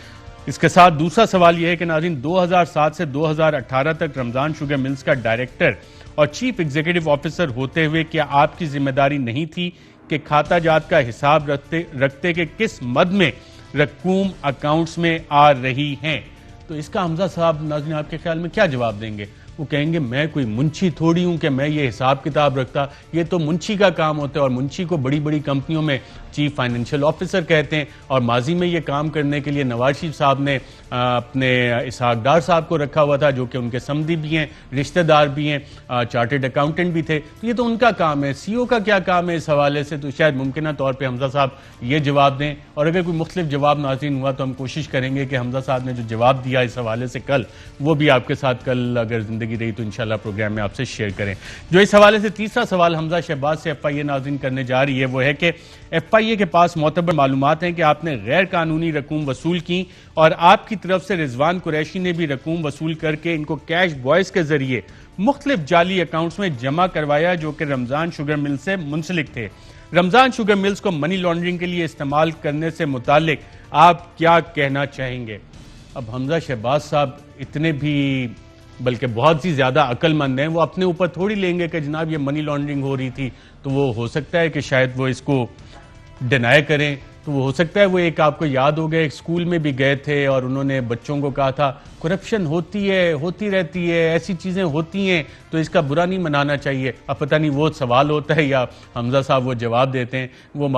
इसके साथ दूसरा सवाल यह है कि नाज़रीन 2007 से 2018 तक रमजान शुगर मिल्स का डायरेक्टर और चीफ एग्जीक्यूटिव ऑफिसर होते हुए क्या आपकी जिम्मेदारी नहीं थी कि खाता जात का हिसाब रखते कि किस मद में रकूम अकाउंट्स में आ रही हैं? तो इसका हमजा साहब नाज़रीन आपके ख्याल में क्या जवाब देंगे? वो कहेंगे मैं कोई मुंशी थोड़ी हूं कि मैं ये हिसाब किताब रखता, ये तो मुंशी का काम होता है, और मुंशी को बड़ी बड़ी कंपनियों में चीफ फाइनेंशियल ऑफिसर कहते हैं। और माजी में ये काम करने के लिए नवाज शरीफ साहब ने अपने इसहाक डार साहब को रखा हुआ था, जो कि उनके समधी भी हैं, रिश्तेदार भी हैं, चार्टर्ड अकाउंटेंट भी थे। तो ये तो उनका काम है, CEO का क्या काम है इस हवाले से? तो शायद मुमकिन तौर पर हमजा साहब ये जवाब दें, और अगर कोई मुख्तलिफ जवाब नाज़रीन हुआ तो हम कोशिश करेंगे कि हमजा साहब ने जो जवाब दिया इस हवाले से कल, वो भी आपके साथ कल अगर जिंदगी रही तो इंशाल्लाह प्रोग्राम में आपसे शेयर करें। जो इस हवाले से तीसरा सवाल हमजा शहबाज से FIA नाज़रीन करने जा रही है वो है कि FIA के पास मोतबर मालूमात हैं कि आपने गैर कानूनी रकूम वसूल की, और आपकी तरफ से रिजवान कुरैशी ने भी रकूम वसूल करके इनको कैश बॉयज के जरिए मुख्तलिफ जाली अकाउंट्स में जमा करवाया, जो कि रमजान शुगर मिल से मुंसलिक थे। रमजान शुगर मिल्स को मनी लॉन्ड्रिंग के लिए इस्तेमाल करने से मुतालिक आप क्या कहना चाहेंगे? अब हमजा शहबाज साहब इतने भी बल्कि बहुत ही ज्यादा अक्लमंद हैं, वो अपने ऊपर थोड़ी लेंगे कि जनाब ये मनी लॉन्ड्रिंग हो रही थी। तो वो हो सकता है कि शायद वो इसको डिनाई करें, तो हो सकता है वो एक आपको याद हो गया, एक स्कूल में भी गए थे और उन्होंने बच्चों को कहा था करप्शन होती है, होती रहती है, ऐसी चीज़ें होती हैं तो इसका बुरा नहीं मनाना चाहिए। अब पता नहीं वो सवाल होता है या हमजा साहब वो जवाब देते हैं, वो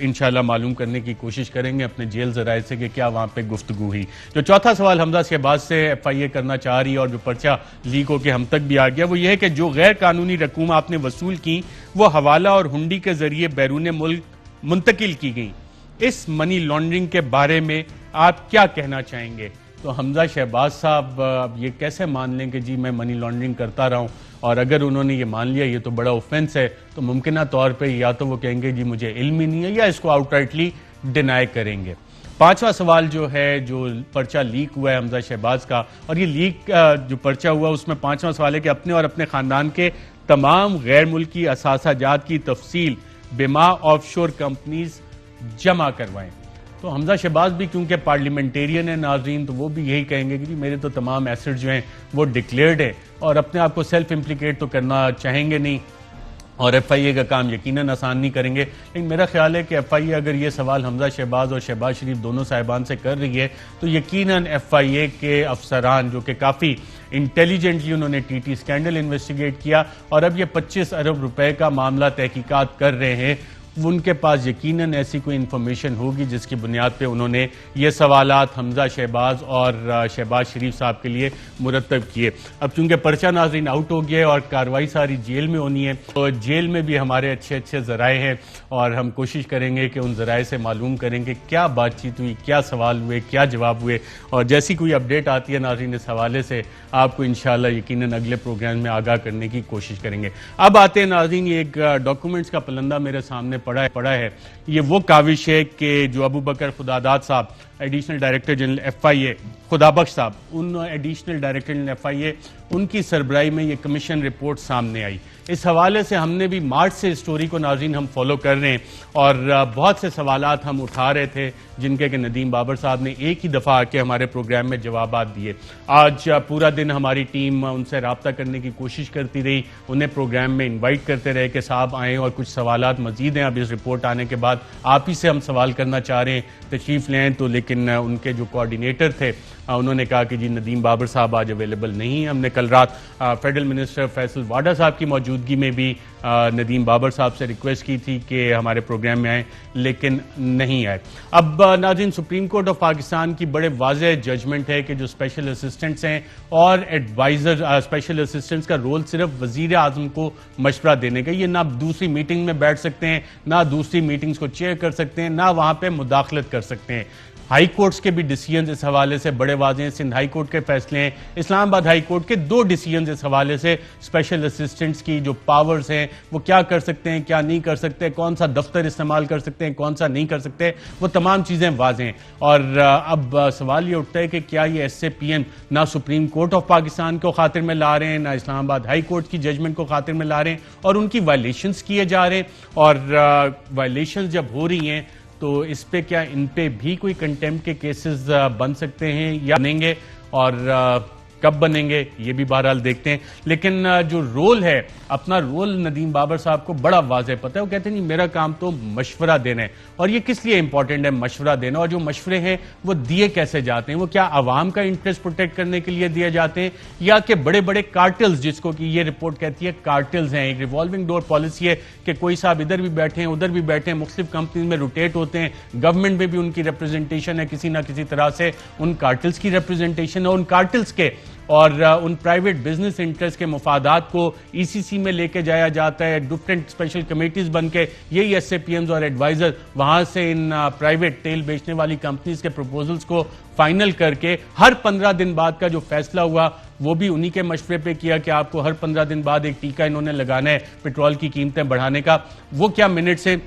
इंशाल्लाह मालूम करने की कोशिश करेंगे अपने जेल ज़राए से कि क्या वहाँ पे गुफ्तगू हुई। जो चौथा सवाल हमजा शहबाज से FIA करना चाह रही है और जो पर्चा लीक होकर हम तक भी आ गया, वो ये है कि जो गैर कानूनी रकूम आपने वसूल की वो हवाला और हुंडी के जरिए बैरून मुल्क मुंतकिल की गई, इस मनी लॉन्ड्रिंग के बारे में आप क्या कहना चाहेंगे? तो हमजा शहबाज साहब अब ये कैसे मान लें कि जी मैं मनी लॉन्ड्रिंग करता रहा हूँ, और अगर उन्होंने ये मान लिया ये तो बड़ा ऑफेंस है, तो मुमकिन तौर पे या तो वो कहेंगे जी मुझे इल्म ही नहीं है या इसको आउटराइटली डिनाई करेंगे। पांचवा सवाल जो है, जो पर्चा लीक हुआ है हमजा शहबाज का, और ये लीक जो पर्चा हुआ उसमें पांचवा सवाल है कि अपने और अपने खानदान के तमाम गैर मुल्की असासाजात की तफसील बिमा ऑफशोर कंपनीज जमा करवाएं। तो हमजा शहबाज भी क्योंकि पार्लियामेंटेरियन है नाजरीन, तो वो भी यही कहेंगे कि मेरे तो तमाम एसेट जो हैं वो डिक्लेयर्ड है, और अपने आप को सेल्फ इम्प्लीकेट तो करना चाहेंगे नहीं, और FIA का काम यकीनन आसान नहीं करेंगे। लेकिन मेरा ख्याल है कि FIA अगर ये सवाल हमजा शहबाज और शहबाज शरीफ दोनों साहिबान से कर रही है तो यकीनन FIA के अफसरान जो कि काफ़ी इंटेलिजेंटली उन्होंने TT स्कैंडल इन्वेस्टिगेट किया और अब ये 25 अरब रुपए का मामला तहकीकात कर रहे हैं, उनके पास यकीनन ऐसी कोई इन्फॉर्मेशन होगी जिसकी बुनियाद पे उन्होंने ये सवालात हमजा शहबाज और शहबाज शरीफ साहब के लिए मुरतब किए। अब चूंकि पर्चा नाज़रीन आउट हो गया और कार्रवाई सारी जेल में होनी है, तो जेल में भी हमारे अच्छे अच्छे ज़राए हैं और हम कोशिश करेंगे कि उन ज़राए से मालूम करें कि क्या बातचीत हुई, क्या सवाल हुए, क्या जवाब हुए, और जैसी कोई अपडेट आती है नाज़रीन इस हवाले से आपको इंशाल्लाह यकीनन अगले प्रोग्राम में आगाह करने की कोशिश करेंगे। अब आते हैं नाज़रीन, ये एक डॉक्यूमेंट्स का पलंदा मेरे सामने पड़ा है। ये वो काविश है कि जो अबू बकर खुदादाद साहब additional director general FIA, Khudabakhsh साहब उन एडिशनल डायरेक्टर जनरल FIA, उनकी सरबराही में ये कमीशन रिपोर्ट सामने आई। इस हवाले से हमने भी मार्च से स्टोरी को नाज़रीन हम फॉलो कर रहे हैं और बहुत से सवालात हम उठा रहे थे जिनके कि नदीम बाबर साहब ने एक ही दफ़ा आके हमारे प्रोग्राम में जवाबात दिए। आज पूरा दिन हमारी टीम उनसे रब्ता करने की कोशिश करती रही, उन्हें प्रोग्राम में इन्वाइट करते रहे कि साहब आएँ और कुछ सवालात मजीद हैं अब इस रिपोर्ट आने के बाद, आप ही से हम सवाल करना चाह रहे हैं, तशरीफ़ लें। तो लेकिन उनके जो कोऑर्डिनेटर थे उन्होंने कहा कि जी नदीम बाबर साहब आज अवेलेबल नहीं है। हमने कल रात फेडरल मिनिस्टर फैसल वाडा साहब की मौजूदगी में भी नदीम बाबर साहब से रिक्वेस्ट की थी कि हमारे प्रोग्राम में आए, लेकिन नहीं आए। अब नाज़रीन, सुप्रीम कोर्ट ऑफ पाकिस्तान की बड़े वाज़ेह जजमेंट है कि जो स्पेशल असिस्टेंट्स हैं और एडवाइज़र, स्पेशल असिस्टेंट्स का रोल सिर्फ वज़ीर आज़म को मशवरा देने का, ये ना दूसरी मीटिंग में बैठ सकते हैं, ना दूसरी मीटिंग्स को चेयर कर सकते हैं, ना वहाँ पर मुदाखलत कर सकते हैं। हाई कोर्ट्स के भी डिसीजन इस हवाले से बड़े वाज़े हैं, सिंध हाई कोर्ट के फैसले हैं, इस्लामाबाद हाई कोर्ट के 2 डिसीजन इस हवाले से स्पेशल असिस्टेंट्स की जो पावर्स हैं वो क्या कर सकते हैं, क्या नहीं कर सकते, कौन सा दफ्तर इस्तेमाल कर सकते हैं, कौन सा नहीं कर सकते, वो तमाम चीज़ें वाज़े हैं। और अब सवाल ये उठता है कि क्या ये SAPM ना सुप्रीम कोर्ट ऑफ पाकिस्तान को खातिर में ला रहे हैं, ना इस्लामाबाद हाई कोर्ट की जजमेंट को खातिर में ला रहे हैं, और उनकी वायलेशंस किए जा रहे हैं। और वायलेशंस जब हो रही हैं तो इस पे क्या इन पे भी कोई कंटेम्प्ट के केसेस बन सकते हैं या बनेंगे, और कब बनेंगे ये भी बहरहाल देखते हैं। लेकिन जो रोल है, अपना रोल नदीम बाबर साहब को बड़ा वाज़ेह पता है। वो कहते हैं नहीं मेरा काम तो मशवरा देना है, और ये किस लिए इंपॉर्टेंट है मशवरा देना, और जो मशवरे हैं वो दिए कैसे जाते हैं, वो क्या आवाम का इंटरेस्ट प्रोटेक्ट करने के लिए दिए जाते हैं, या कि बड़े बड़े कार्टेल्स, जिसको कि ये रिपोर्ट कहती है कार्टेल्स हैं, एक रिवॉल्विंग डोर पॉलिसी है कि कोई साहब इधर भी बैठे हैं उधर भी बैठे हैं, मुख्तलिफ कंपनी में रोटेट होते हैं, गवर्नमेंट में भी उनकी रिप्रेजेंटेशन है, किसी ना किसी तरह से उन कार्टेल्स की रिप्रेजेंटेशन है, उन कार्टेल्स के और उन प्राइवेट बिजनेस इंटरेस्ट के मुफादात को ECC में लेके जाया जाता है, डिफरेंट स्पेशल कमेटीज बन के यही SAPMs और एडवाइजर वहां से इन प्राइवेट तेल बेचने वाली कंपनीज के प्रपोजल्स को फाइनल करके हर 15 दिन बाद का जो फैसला हुआ वो भी उन्हीं के मशवरे पे किया कि आपको हर 15 दिन बाद एक टीका इन्होंने लगाना है पेट्रोल की कीमतें बढ़ाने का। वो क्या मिनट से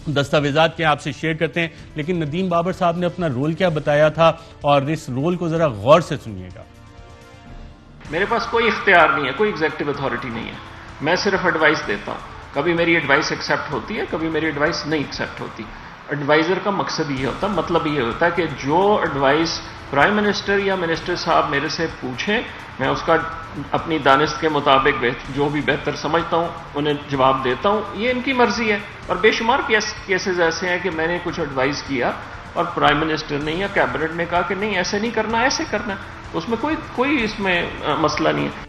दस्तावेजात के आपसे शेयर करते हैं, लेकिन नदीम बाबर साहब ने अपना रोल क्या बताया था, और इस रोल को जरा गौर से सुनिएगा। मेरे पास कोई इख्तियार नहीं है, कोई एग्जीक्यूटिव अथॉरिटी नहीं है, मैं सिर्फ एडवाइस देता हूँ। कभी मेरी एडवाइस एक्सेप्ट होती है, कभी मेरी एडवाइस नहीं एक्सेप्ट होती। एडवाइज़र का मकसद ये होता है, मतलब ये होता है कि जो एडवाइस प्राइम मिनिस्टर या मिनिस्टर साहब मेरे से पूछें, मैं उसका अपनी दानिश के मुताबिक जो भी बेहतर समझता हूँ उन्हें जवाब देता हूँ। ये इनकी मर्जी है। और बेशुमार केसेस ऐसे हैं कि मैंने कुछ एडवाइस किया और प्राइम मिनिस्टर ने या कैबिनेट ने कहा कि नहीं ऐसे नहीं करना, ऐसे करना है, तो उसमें कोई इसमें मसला नहीं है।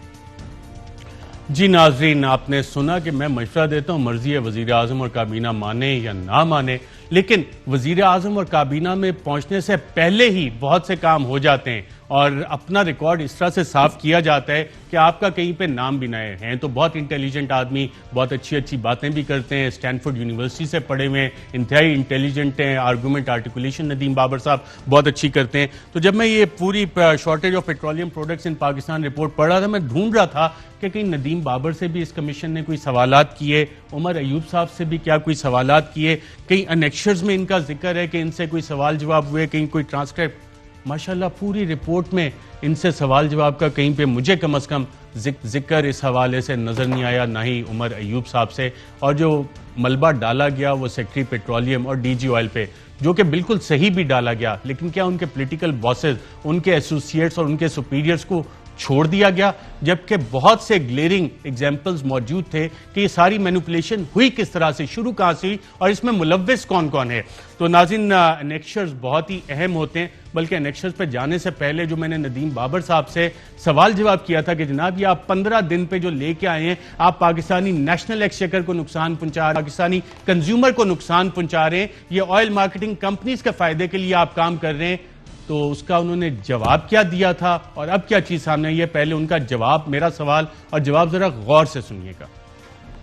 जी नाजरीन, आपने सुना कि मैं मशवरा देता हूं, मर्जी है वजीर आजम और काबीना माने या ना माने, लेकिन वजीर आजम और काबीना में पहुंचने से पहले ही बहुत से काम हो जाते हैं और अपना रिकॉर्ड इस तरह से साफ किया जाता है कि आपका कहीं पे नाम भी ना हैं। तो बहुत इंटेलिजेंट आदमी, बहुत अच्छी अच्छी बातें भी करते हैं, स्टैनफोर्ड यूनिवर्सिटी से पढ़े हुए हैं, इंतहाई इंटेलिजेंट हैं, आर्गूमेंट आर्टिकुलेशन नदीम बाबर साहब बहुत अच्छी करते हैं। तो जब मैं ये पूरी shortage of petroleum products in Pakistan report पढ़ रहा था, मैं ढूंढ रहा था कि कहीं नदीम बाबर से भी इस कमीशन ने कोई सवालात किए, उमर अयूब साहब से भी क्या कोई सवालात किए, कहीं अनेक्शर्स में इनका जिक्र है कि इनसे कोई सवाल जवाब हुए, कहीं कोई ट्रांसक्रिप्ट। माशाल्लाह पूरी रिपोर्ट में इनसे सवाल जवाब का कहीं पे मुझे कम से कम जिक्र इस हवाले से नजर नहीं आया, ना ही उमर अयूब साहब से। और जो मलबा डाला गया वो सेक्रेटरी पेट्रोलियम और डीजी ऑयल पे, जो कि बिल्कुल सही भी डाला गया, लेकिन क्या उनके पॉलिटिकल बॉसेस, उनके एसोसिएट्स और उनके सुपीरियर्स को छोड़ दिया गया, जबकि बहुत से ग्लेरिंग एग्जाम्पल्स मौजूद थे कि ये सारी मैनिपुलेशन हुई किस तरह से, शुरू कहां से हुई और इसमें मुलव्विस कौन कौन है। तो नाज़रीन, एनेक्शर्स बहुत ही अहम होते हैं, बल्कि एनेक्शर्स पे जाने से पहले जो मैंने नदीम बाबर साहब से सवाल जवाब किया था कि जनाब ये आप 15 दिन पे जो लेके आए हैं, आप पाकिस्तानी नेशनल एक्सचेकर को नुकसान पहुंचा रहे हैं, पाकिस्तानी कंज्यूमर को नुकसान पहुंचा रहे हैं, ये ऑयल मार्केटिंग कंपनीज के फायदे के लिए आप काम कर रहे हैं। तो उसका उन्होंने जवाब क्या दिया था और अब क्या चीज सामने आई है, पहले उनका जवाब, मेरा सवाल और जवाब जरा गौर से सुनिएगा।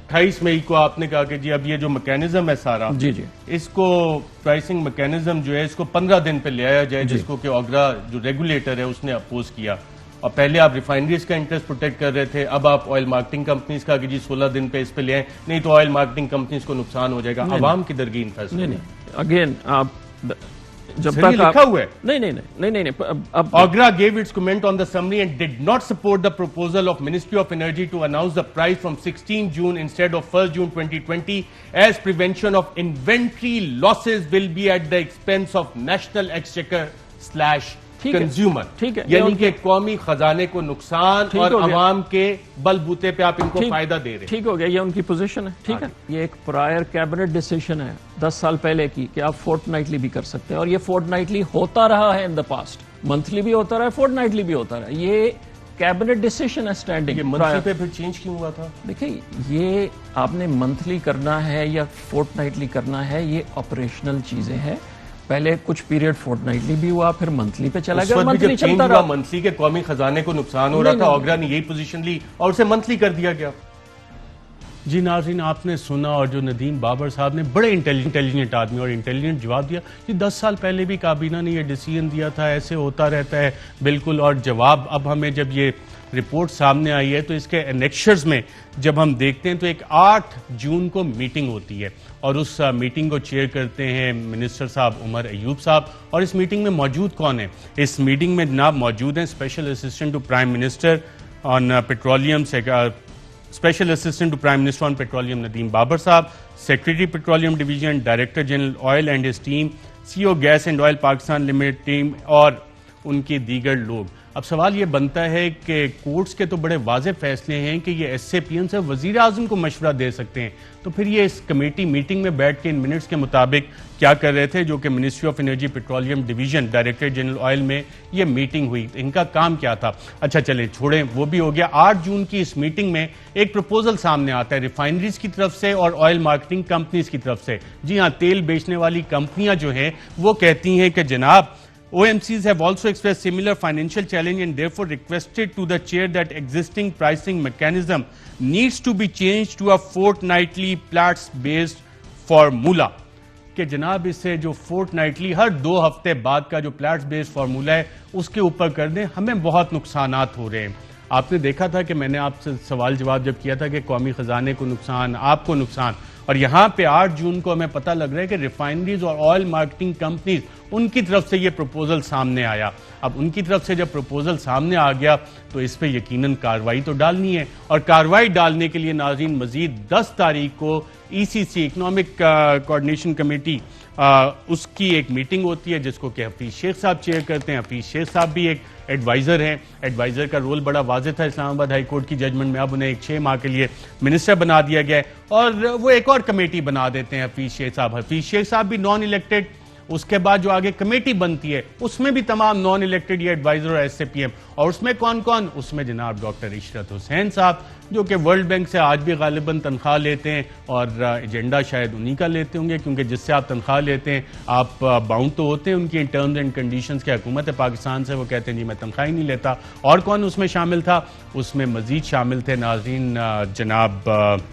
28 मई को आपने कहा कि जी अब ये जो मैकेनिज्म है सारा, जी, इसको प्राइसिंग मैकेनिज्म जो है इसको 15 दिन पे ले आया जाए, जिसको कि ओगरा जो रेगुलेटर है उसने अपोज किया। और पहले आप रिफाइनरीज का इंटरेस्ट प्रोटेक्ट कर रहे थे, अब आप ऑयल मार्केटिंग कंपनीज का कि जी 16 दिन पे इस पे ले आए, नहीं तो ऑयल मार्केटिंग कंपनीज को नुकसान हो जाएगा। अवाम की दरगीन फैसला नहीं, अगेन आप जब सर, तक ये लिखा हुआ है। नहीं, अब Agra gave its comment on the summary and did not support the proposal of Ministry of Energy to announce the price from 16 June instead of 1st June 2020, as prevention of inventory losses will be at the expense of National Exchequer / consumer. ठीक है, यानी कि कौमी खजाने को नुकसान और अवाम के बलबूते पे आप इनको फायदा दे रहे हैं। ठीक हो गया, ये उनकी पोजीशन है। ठीक है, ये एक प्रायर कैबिनेट डिसीजन है 10 साल पहले की कि आप फोर्टनाइटली भी कर सकते हैं, और ये फोर्टनाइटली होता रहा है इन द पास्ट, मंथली भी होता रहा है, फोर्टनाइटली भी होता रहा है। ये कैबिनेट डिसीजन है स्टैंडिंग। मंथली पे फिर चेंज क्यों हुआ था? देखिए, ये आपने मंथली करना है या फोर्टनाइटली करना है, ये ऑपरेशनल चीजें हैं। पहले कुछ पीरियड फोर्टनाइटली भी हुआ, फिर मंथली पे चला गया, मंथली चलता रहा। मंथली के कौमी खजाने को नुकसान हो रहा था, ओगरा ने यही पोजीशन ली और उसे मंथली कर दिया गया। जी नाज़रीन, आपने सुना, और जो नदीम बाबर साहब ने, बड़े इंटेलिजेंट आदमी और इंटेलिजेंट जवाब दिया कि 10 साल पहले भी काबीना ने ये डिसीजन दिया था, ऐसे होता रहता है बिल्कुल। और जवाब अब हमें जब ये रिपोर्ट सामने आई है तो इसके एनेक्शर्स में जब हम देखते हैं तो एक 8 जून को मीटिंग होती है और उस मीटिंग को चेयर करते हैं मिनिस्टर साहब उमर अयूब साहब। और इस मीटिंग में मौजूद कौन है? इस मीटिंग में जनाब मौजूद हैं special assistant to prime minister on petroleum, special assistant to prime minister on petroleum Nadeem Babar साहब, secretary petroleum division, director general oil and his team, CEO gas and oil Pakistan limited team और उनके दीगर लोग। अब सवाल ये बनता है कि कोर्ट्स के तो बड़े वाज़ेह फैसले हैं कि ये एसएपीएन से वजीर आज़म को मशवरा दे सकते हैं, तो फिर ये इस कमेटी मीटिंग में बैठ के इन मिनट्स के मुताबिक क्या कर रहे थे, जो कि ministry of energy petroleum division, director general oil में ये मीटिंग हुई, इनका काम क्या था? अच्छा चलें, छोड़ें, वो भी हो गया। 8 जून की इस मीटिंग में एक प्रपोजल सामने आता है रिफाइनरीज की तरफ से और ऑयल मार्केटिंग कंपनीज की तरफ से। जी हाँ, तेल बेचने वाली कंपनियां जो हैं वो कहती हैं कि जनाब OMCs have also expressed similar financial challenge and therefore requested to the chair that existing pricing mechanism needs to be changed to a fortnightly Platts based formula। कि जनाब इससे जो फोर्टनाइटली हर 2 हफ्ते बाद का जो प्लैट्स बेस्ड फार्मूला है उसके ऊपर कर दें, हमें बहुत नुकसानात हो रहे हैं। आपने देखा था कि मैंने आपसे सवाल जवाब जब किया था कि कौमी खजाने को नुकसान, आपको नुकसान, और यहाँ पे 8 जून को हमें पता लग रहा है कि रिफाइनरीज और ऑयल मार्केटिंग कंपनीज उनकी तरफ से ये प्रपोजल सामने आया। अब उनकी तरफ से जब प्रपोजल सामने आ गया तो इस पे यकीनन कार्रवाई तो डालनी है, और कार्रवाई डालने के लिए नाज़रीन मजीद 10 तारीख को ECC इकोनॉमिक कोऑर्डिनेशन कमेटी उसकी एक मीटिंग होती है जिसको कि हफीज शेख साहब चेयर करते हैं। हफीज शेख साहब भी एक एडवाइजर हैं। एडवाइजर का रोल बड़ा वाज़ेह था इस्लामाबाद हाई कोर्ट की जजमेंट में। अब उन्हें एक 6 माह के लिए मिनिस्टर बना दिया गया है और वो एक और कमेटी बना देते हैं हफीज शेख साहब। हफीज शेख साहब भी नॉन इलेक्टेड। उसके बाद जो आगे कमेटी बनती है उसमें भी तमाम नॉन इलेक्टेड या एडवाइजर और SAPM। और उसमें कौन कौन? उसमें जनाब डॉक्टर इशरत हुसैन साहब जो कि वर्ल्ड बैंक से आज भी गालिबन तनख्वाह लेते हैं और एजेंडा शायद उन्हीं का लेते होंगे, क्योंकि जिससे आप तनख्वाह लेते हैं आप बाउंड तो होते हैं उनकी टर्म्स एंड कंडीशंस के। हुकूमत पाकिस्तान से वो कहते हैं जी मैं तनख्वाह ही नहीं लेता। और कौन उसमें शामिल था? उसमें मजीद शामिल थे नाज़रीन जनाब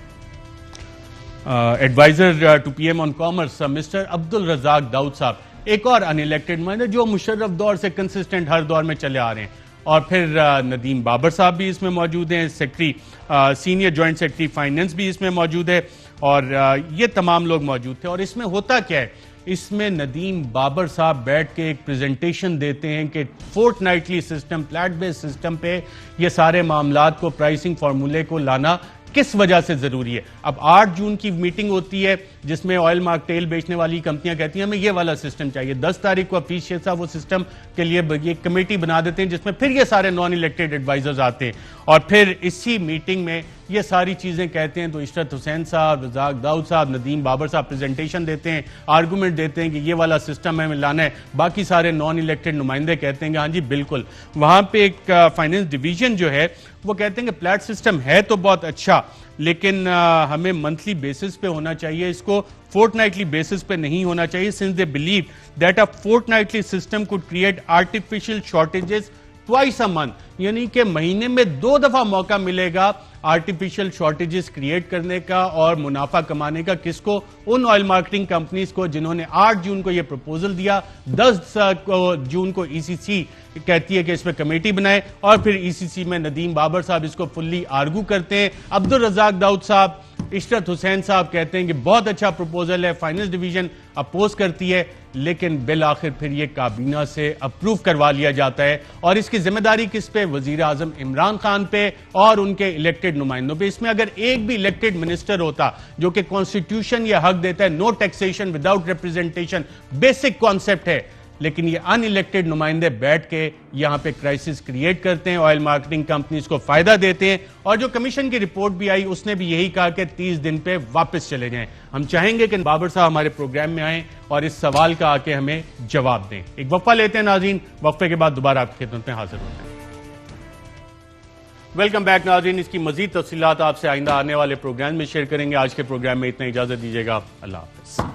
adviser to PM on commerce mister Abdul Razak Dawood sahab, एक और अनइलेक्टेड नुमाइंदे जो मुशर्रफ दौर से कंसिस्टेंट हर दौर में चले आ रहे हैं। और फिर नदीम बाबर साहब भी इसमें मौजूद हैं, secretary senior joint secretary finance भी इसमें मौजूद है और ये तमाम लोग मौजूद थे। और इसमें होता क्या है, इसमें नदीम बाबर साहब बैठ के एक प्रेजेंटेशन देते हैं कि fortnightly system, flat based system पे ये सारे मामलात को, प्राइसिंग फार्मूले को लाना किस वजह से जरूरी है। अब 8 जून की मीटिंग होती है जिसमें ऑयल मार्क तेल बेचने वाली कंपनियां कहती हैं हमें ये वाला सिस्टम चाहिए। 10 तारीख को हफीज शेख साहब वो सिस्टम के लिए ये कमेटी बना देते हैं जिसमें फिर ये सारे नॉन इलेक्टेड एडवाइजर्स आते हैं और फिर इसी मीटिंग में ये सारी चीजें कहते हैं। तो इशरत हुसैन साहब, रज़ाक दाऊद साहब, नदीम बाबर साहब प्रेजेंटेशन देते हैं, आर्गूमेंट देते हैं कि ये वाला सिस्टम हमें लाना है। बाकी सारे नॉन इलेक्टेड नुमाइंदे कहते हैं कि हाँ जी बिल्कुल। वहां पे एक फाइनेंस डिवीजन जो है वो कहते हैं कि फ्लैट सिस्टम है तो बहुत अच्छा, लेकिन हमें मंथली बेसिस पे होना चाहिए, इसको फोर्टनाइटली बेसिस पे नहीं होना चाहिए, since they believe that a fortnightly system could create artificial shortages twice a month, यानी कि महीने में 2 दफा मौका मिलेगा आर्टिफिशियल शॉर्टेजेस क्रिएट करने का और मुनाफा कमाने का। किसको? उन ऑयल मार्केटिंग कंपनीज को जिन्होंने 8 जून को यह प्रपोजल दिया। 10 जून को ECC कहती है कि इस पर कमेटी बनाए और फिर ECC में नदीम बाबर साहब इसको फुल्ली आर्गू करते हैं। अब्दुल रज़ाक दाऊद साहब, इशरत हुसैन साहब कहते हैं कि बहुत अच्छा प्रपोजल है, फाइनेंस डिवीजन अपोज करती है, लेकिन बिल आखिर फिर ये काबीना से अप्रूव करवा लिया जाता है। और इसकी जिम्मेदारी किस पे? वजीर आजम इमरान खान पे और उनके इलेक्टेड नुमाइंदों पे। इसमें अगर एक भी इलेक्टेड मिनिस्टर होता जो कि कॉन्स्टिट्यूशन ये हक देता है no taxation without representation, basic concept है, लेकिन ये अनइलेक्टेड नुमाइंदे बैठ के यहां पे क्राइसिस क्रिएट करते हैं, ऑयल मार्केटिंग कंपनीज को फायदा देते हैं। और जो कमीशन की रिपोर्ट भी आई उसने भी यही कहा कि 30 दिन पे वापस चले जाएं। हम चाहेंगे कि बाबर साहब हमारे प्रोग्राम में आएं और इस सवाल का आके हमें जवाब दें। एक वक्फा लेते हैं नाज़रीन, वक्फे के बाद दोबारा आपकी खिदमत में हाजिर होते हैं। वेलकम बैक नाज़रीन, इसकी मजीद तफसीलात आपसे आइंदा आने वाले प्रोग्राम में शेयर करेंगे। आज के प्रोग्राम में इतना, इजाजत दीजिएगा, अल्लाह हाफ़िज़।